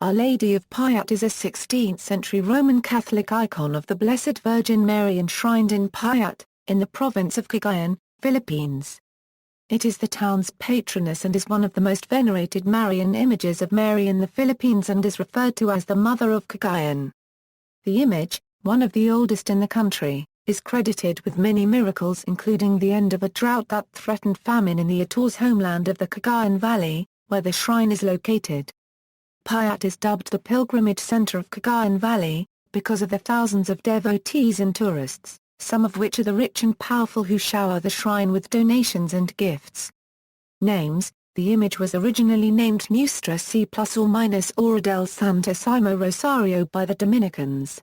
Our Lady of Piat is a 16th-century Roman Catholic icon of the Blessed Virgin Mary enshrined in Pyatt, in the province of Cagayan, Philippines. It is the town's patroness and is one of the most venerated Marian images of Mary in the Philippines and is referred to as the Mother of Cagayan. The image, one of the oldest in the country, is credited with many miracles including the end of a drought that threatened famine in the Atore's homeland of the Cagayan Valley, where the shrine is located. Pyatt is dubbed the pilgrimage center of Cagayan Valley, because of the thousands of devotees and tourists, some of which are the rich and powerful who shower the shrine with donations and gifts. Names: the image was originally named Nuestra C ± Hora del Santísimo Rosario by the Dominicans.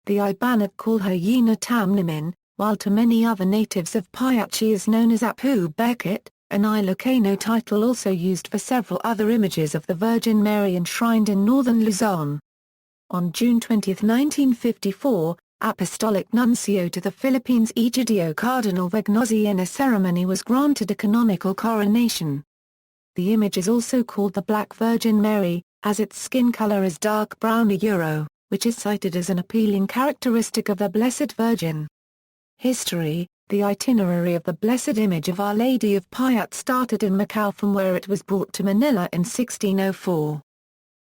The Ibanag call her Yina Tamnimin, while to many other natives of Pyatt she is known as Apu Bekit, an Ilocano title also used for several other images of the Virgin Mary enshrined in northern Luzon. On June 20, 1954, Apostolic Nuncio to the Philippines Egidio Cardinal Vagnozzi in a ceremony was granted a canonical coronation. The image is also called the Black Virgin Mary, as its skin color is dark brown, which is cited as an appealing characteristic of the Blessed Virgin. History: the itinerary of the Blessed Image of Our Lady of Piat started in Macau from where it was brought to Manila in 1604.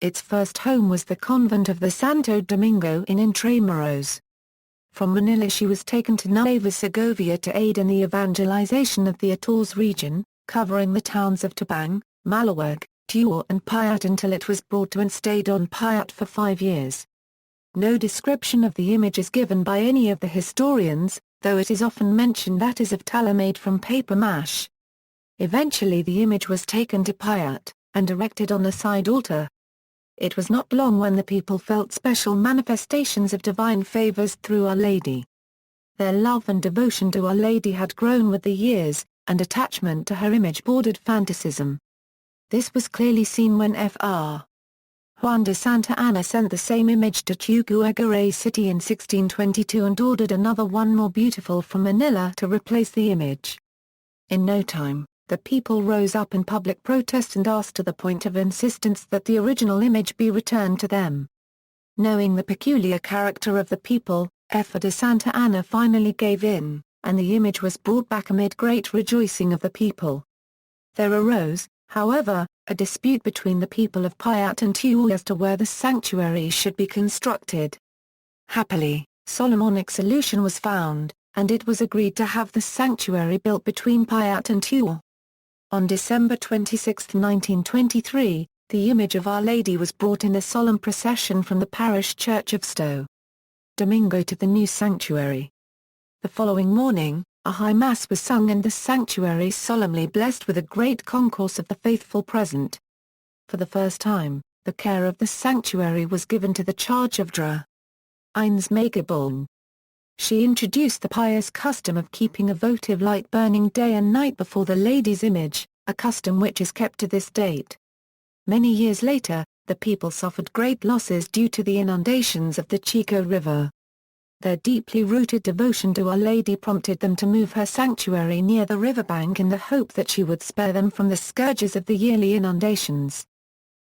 Its first home was the convent of the Santo Domingo in Intramuros. From Manila she was taken to Nueva Segovia to aid in the evangelization of the Atore's region, covering the towns of Tabang, Malawag, Tuor and Pyatt until it was brought to and stayed on Pyatt for 5 years. No description of the image is given by any of the historians, though it is often mentioned that is of tallow made from paper mache. Eventually the image was taken to Pyatt, and erected on a side altar. It was not long when the people felt special manifestations of divine favors through Our Lady. Their love and devotion to Our Lady had grown with the years, and attachment to her image bordered fanaticism. This was clearly seen when Fr. Juan de Santa Anna sent the same image to Tuguegaray City in 1622 and ordered another one more beautiful from Manila to replace the image. In no time, the people rose up in public protest and asked to the point of insistence that the original image be returned to them. Knowing the peculiar character of the people, Fr. de Santa Anna finally gave in, and the image was brought back amid great rejoicing of the people. There arose, however, a dispute between the people of Pyatt and Tuor as to where the sanctuary should be constructed. Happily, Solomonic solution was found, and it was agreed to have the sanctuary built between Pyatt and Tuor. On December 26, 1923, the image of Our Lady was brought in a solemn procession from the parish church of Sto. Domingo to the new sanctuary. The following morning, a high mass was sung and the sanctuary solemnly blessed with a great concourse of the faithful present. For the first time, the care of the sanctuary was given to the charge of Dra. Ines Magaborn. She introduced the pious custom of keeping a votive light burning day and night before the Lady's image, a custom which is kept to this date. Many years later, the people suffered great losses due to the inundations of the Chico River. Their deeply rooted devotion to Our Lady prompted them to move her sanctuary near the riverbank in the hope that she would spare them from the scourges of the yearly inundations.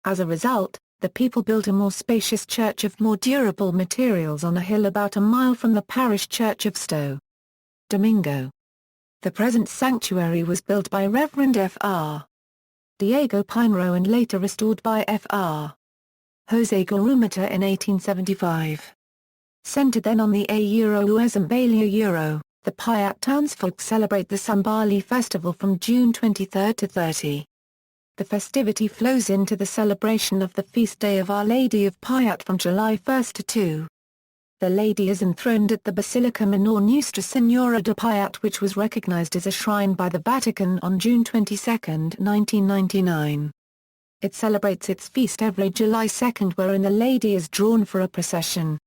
As a result, the people built a more spacious church of more durable materials on a hill about a mile from the parish church of Sto. Domingo. The present sanctuary was built by Reverend Fr. Diego Pinero and later restored by Fr. Jose Garumata in 1875. Centered then on the Uesmbalia, the Pyatt townsfolk celebrate the Bali Festival from June 23 to 30. The festivity flows into the celebration of the feast day of Our Lady of Piat from July 1 to 2. The Lady is enthroned at the Basilica Minor Nuestra Señora de Piat, which was recognized as a shrine by the Vatican on June 22, 1999. It celebrates its feast every July 2 wherein the Lady is drawn for a procession.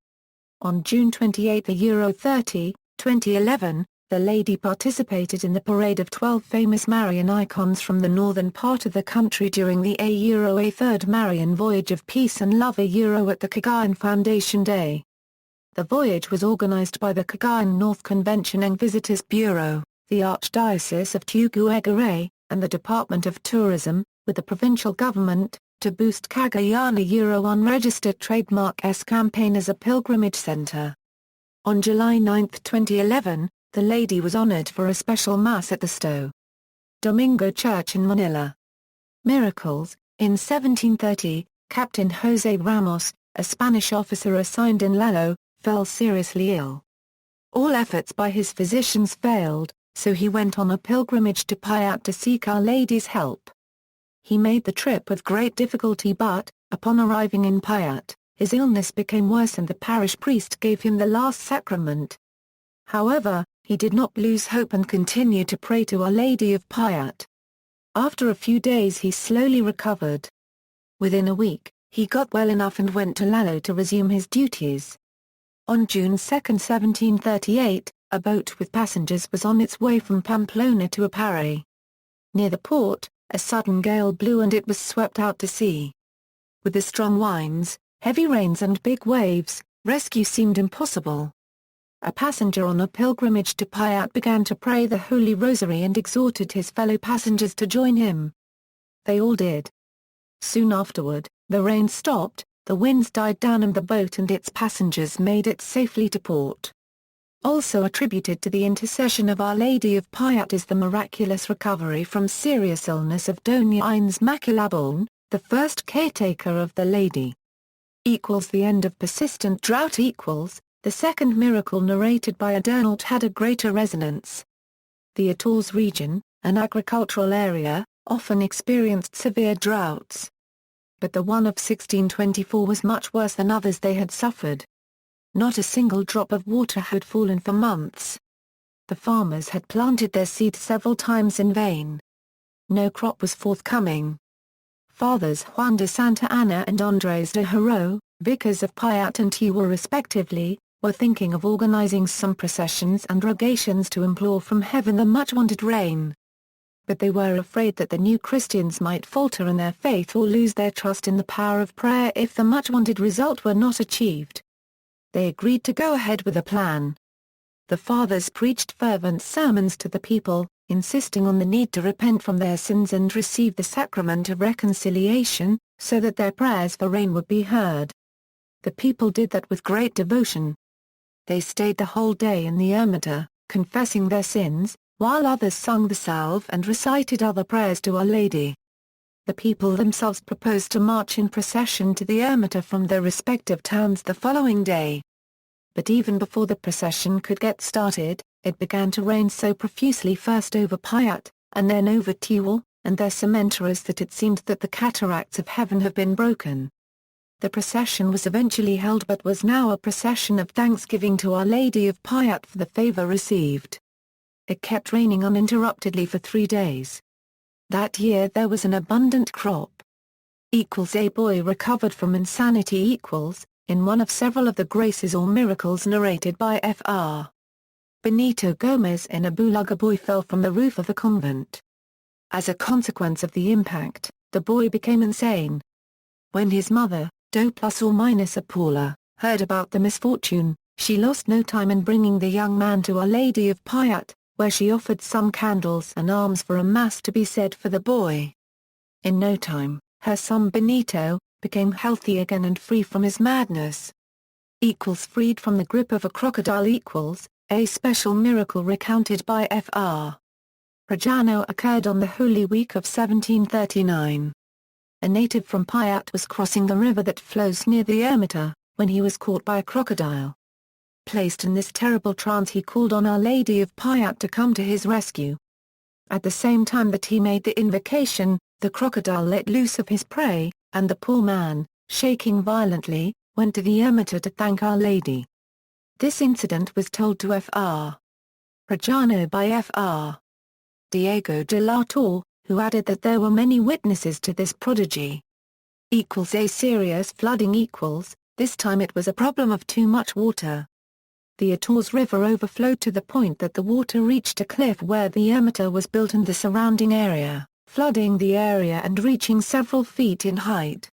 On June 28, 2011, the Lady participated in the parade of 12 famous Marian icons from the northern part of the country during the Third Marian Voyage of Peace and Love at the Cagayan Foundation Day. The voyage was organized by the Cagayan North Convention and Visitors Bureau, the Archdiocese of Tuguegaray, and the Department of Tourism, with the provincial government, to boost Cagayan a unregistered trademark campaign as a pilgrimage center. On July 9, 2011, the Lady was honored for a special mass at the Sto. Domingo Church in Manila. Miracles. In 1730, Captain José Ramos, a Spanish officer assigned in Lalo, fell seriously ill. All efforts by his physicians failed, so he went on a pilgrimage to Pyatt to seek Our Lady's help. He made the trip with great difficulty but, upon arriving in Pyatt, his illness became worse and the parish priest gave him the last sacrament. However, he did not lose hope and continued to pray to Our Lady of Piat. After a few days he slowly recovered. Within a week, he got well enough and went to Lalo to resume his duties. On June 2, 1738, a boat with passengers was on its way from Pamplona to Aparri. Near the port, a sudden gale blew and it was swept out to sea. With the strong winds, heavy rains and big waves, rescue seemed impossible. A passenger on a pilgrimage to Pyatt began to pray the Holy Rosary and exhorted his fellow passengers to join him. They all did. Soon afterward, the rain stopped, the winds died down and the boat and its passengers made it safely to port. Also attributed to the intercession of Our Lady of Piat is the miraculous recovery from serious illness of Doña Inés Maculabon, the first caretaker of the Lady. The end of persistent drought. The second miracle narrated by Adernald had a greater resonance. The Azores region, an agricultural area, often experienced severe droughts. But the one of 1624 was much worse than others they had suffered. Not a single drop of water had fallen for months. The farmers had planted their seed several times in vain. No crop was forthcoming. Fathers Juan de Santa Ana and Andres de Haro, vicars of Pyatt and Tewa respectively, were thinking of organizing some processions and rogations to implore from heaven the much-wanted rain. But they were afraid that the new Christians might falter in their faith or lose their trust in the power of prayer if the much-wanted result were not achieved. They agreed to go ahead with the plan. The fathers preached fervent sermons to the people, insisting on the need to repent from their sins and receive the sacrament of reconciliation, so that their prayers for rain would be heard. The people did that with great devotion. They stayed the whole day in the ermita, confessing their sins, while others sung the salve and recited other prayers to Our Lady. The people themselves proposed to march in procession to the ermita from their respective towns the following day. But even before the procession could get started, it began to rain so profusely first over Pyatt, and then over Tewa, and their cementeras that it seemed that the cataracts of heaven have been broken. The procession was eventually held but was now a procession of thanksgiving to Our Lady of Pyatt for the favor received. It kept raining uninterruptedly for 3 days. That year there was an abundant crop. A boy recovered from insanity. In one of several of the graces or miracles narrated by Fr. Benito Gomez in a Bulaga boy fell from the roof of the convent. As a consequence of the impact, the boy became insane. When his mother, Do plus or minus a Paula, heard about the misfortune, she lost no time in bringing the young man to Our Lady of Pyatt, where she offered some candles and alms for a mass to be said for the boy. In no time, her son Benito became healthy again and free from his madness. Freed from the grip of a crocodile. A special miracle recounted by Fr. Rajano occurred on the Holy Week of 1739. A native from Pyatt was crossing the river that flows near the ermita, when he was caught by a crocodile. Placed in this terrible trance he called on Our Lady of Pyatt to come to his rescue. At the same time that he made the invocation, the crocodile let loose of his prey, and the poor man, shaking violently, went to the ermita to thank Our Lady. This incident was told to Fr. Rajano by Fr. Diego de la Torre, who added that there were many witnesses to this prodigy. A serious flooding. This time it was a problem of too much water. The Azores River overflowed to the point that the water reached a cliff where the ermita was built and the surrounding area, flooding the area and reaching several feet in height.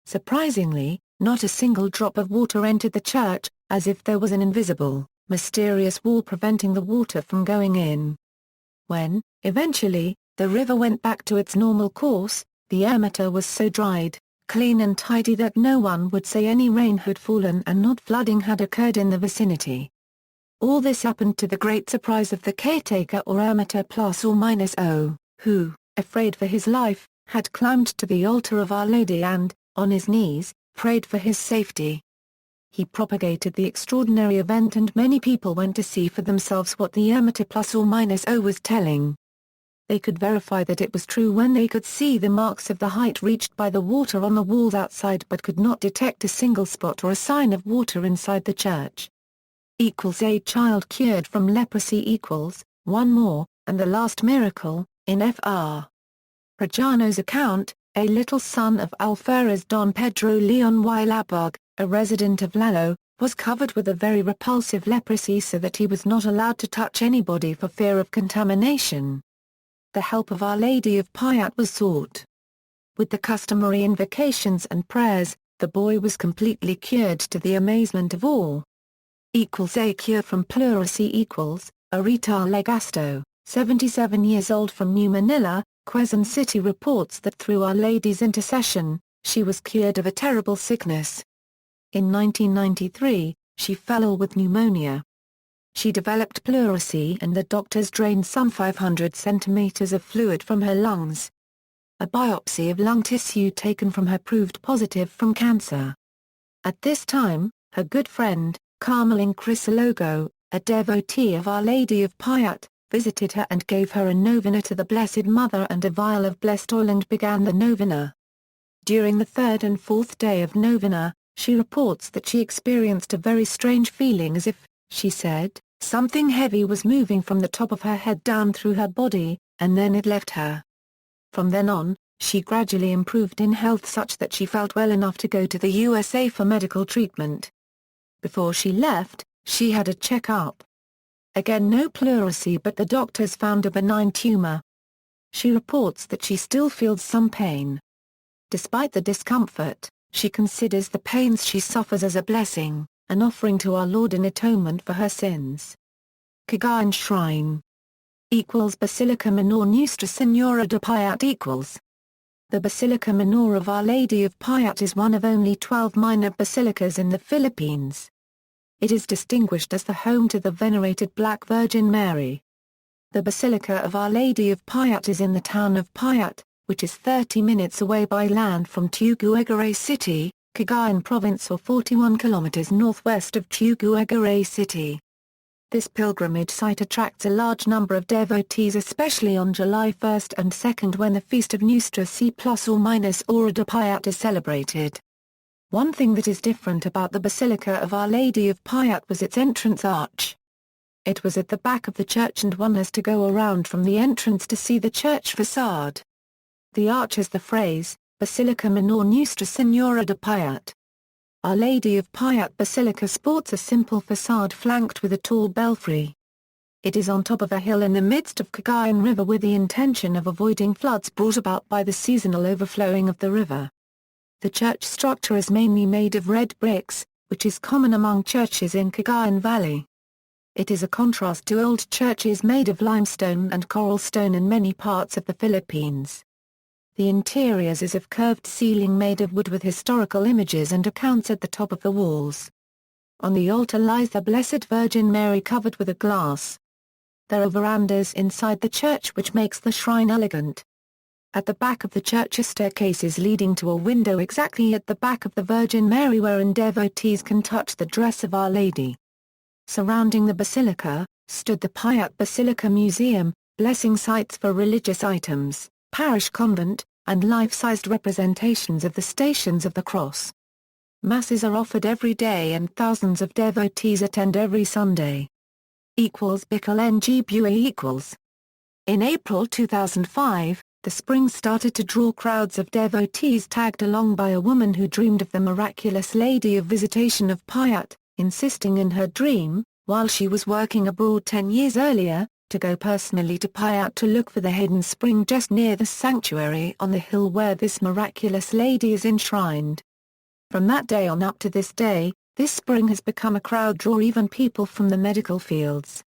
Surprisingly, not a single drop of water entered the church, as if there was an invisible, mysterious wall preventing the water from going in. When, eventually, the river went back to its normal course, The eremita was so dried, clean and tidy that no one would say any rain had fallen and not flooding had occurred in the vicinity. All this happened to the great surprise of the caretaker or eremita ±0, who, afraid for his life, had climbed to the altar of Our Lady and, on his knees, prayed for his safety. He propagated the extraordinary event and many people went to see for themselves what the eremita ±0 was telling. They could verify that it was true when they could see the marks of the height reached by the water on the walls outside but could not detect a single spot or a sign of water inside the church. A child cured from leprosy one more, and the last miracle, in Fr. Trajano's account, a little son of Alferez Don Pedro Leon y Labog, a resident of Lalo, was covered with a very repulsive leprosy so that he was not allowed to touch anybody for fear of contamination. The help of Our Lady of Piat was sought. With the customary invocations and prayers, the boy was completely cured to the amazement of all. A cure from pleurisy Arita Legasto, 77 years old from New Manila, Quezon City reports that through Our Lady's intercession, she was cured of a terrible sickness. In 1993, she fell ill with pneumonia. She developed pleurisy and the doctors drained some 500 centimeters of fluid from her lungs. A biopsy of lung tissue taken from her proved positive from cancer. At this time, her good friend, Carmeline Crisologo, a devotee of Our Lady of Piat, visited her and gave her a novena to the Blessed Mother and a vial of blessed oil and began the novena. During the third and fourth day of novena, she reports that she experienced a very strange feeling as if, she said, something heavy was moving from the top of her head down through her body, and then it left her. From then on, she gradually improved in health such that she felt well enough to go to the USA for medical treatment. Before she left, she had a check-up. Again no pleurisy but the doctors found a benign tumor. She reports that she still feels some pain. Despite the discomfort, she considers the pains she suffers as a blessing, an offering to our Lord in atonement for her sins. Cagayan Shrine Basilica Menor Nuestra Señora de Pyatt The Basilica Menor of Our Lady of Pyatt is one of only 12 minor basilicas in the Philippines. It is distinguished as the home to the venerated Black Virgin Mary. The Basilica of Our Lady of Pyatt is in the town of Pyatt, which is 30 minutes away by land from Tuguegaray City, Cagayan Province or 41 kilometers northwest of Tuguegaray City. This pilgrimage site attracts a large number of devotees especially on July 1st and 2nd when the feast of Nuestra ±Hora de Pyatt is celebrated. One thing that is different about the Basilica of Our Lady of Pyatt was its entrance arch. It was at the back of the church and one has to go around from the entrance to see the church facade. The arch has the phrase, Basilica Menor Nuestra Señora de Pyatt. Our Lady of Pyatt Basilica sports a simple facade flanked with a tall belfry. It is on top of a hill in the midst of Cagayan River with the intention of avoiding floods brought about by the seasonal overflowing of the river. The church structure is mainly made of red bricks, which is common among churches in Cagayan Valley. It is a contrast to old churches made of limestone and coral stone in many parts of the Philippines. The interiors is of curved ceiling made of wood with historical images and accounts at the top of the walls. On the altar lies the Blessed Virgin Mary covered with a glass. There are verandas inside the church which makes the shrine elegant. At the back of the church are staircases leading to a window exactly at the back of the Virgin Mary wherein devotees can touch the dress of Our Lady. Surrounding the basilica, stood the Pyatt Basilica Museum, blessing sites for religious items, parish convent, and life-sized representations of the Stations of the Cross. Masses are offered every day and thousands of devotees attend every Sunday. == In April 2005, the spring started to draw crowds of devotees tagged along by a woman who dreamed of the miraculous Lady of Visitation of Pyatt, insisting in her dream, while she was working abroad 10 years earlier, to go personally to Pyatt to look for the hidden spring just near the sanctuary on the hill where this miraculous lady is enshrined. From that day on up to this day, this spring has become a crowd draw, even people from the medical fields.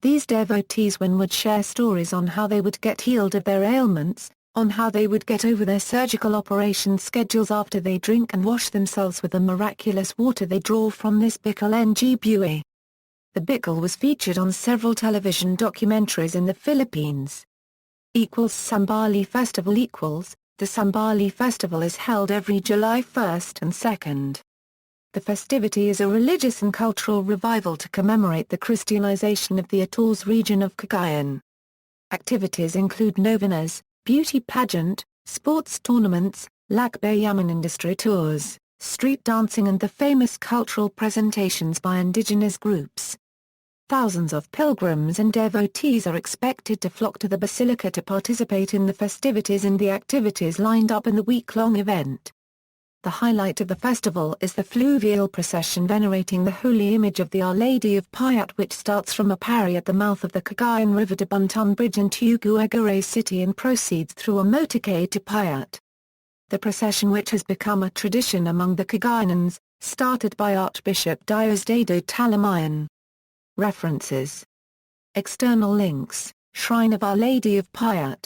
These devotees would share stories on how they would get healed of their ailments, on how they would get over their surgical operation schedules after they drink and wash themselves with the miraculous water they draw from this bickle ng buoy. The bickle was featured on several television documentaries in the Philippines. Bali Festival The Bali Festival is held every July 1st and 2nd. The festivity is a religious and cultural revival to commemorate the Christianization of the atoll's region of Cagayan. Activities include novenas, beauty pageant, sports tournaments, lakbayaman industry tours, street dancing and the famous cultural presentations by indigenous groups. Thousands of pilgrims and devotees are expected to flock to the Basilica to participate in the festivities and the activities lined up in the week-long event. The highlight of the festival is the Fluvial Procession venerating the holy image of the Our Lady of Piat, which starts from a parry at the mouth of the Cagayan River to Buntun Bridge in Tuguegarao City and proceeds through a motorcade to Pyatt. The procession, which has become a tradition among the Cagayanans, started by Archbishop Diosdado Talamayan. References. External links: Shrine of Our Lady of Piat.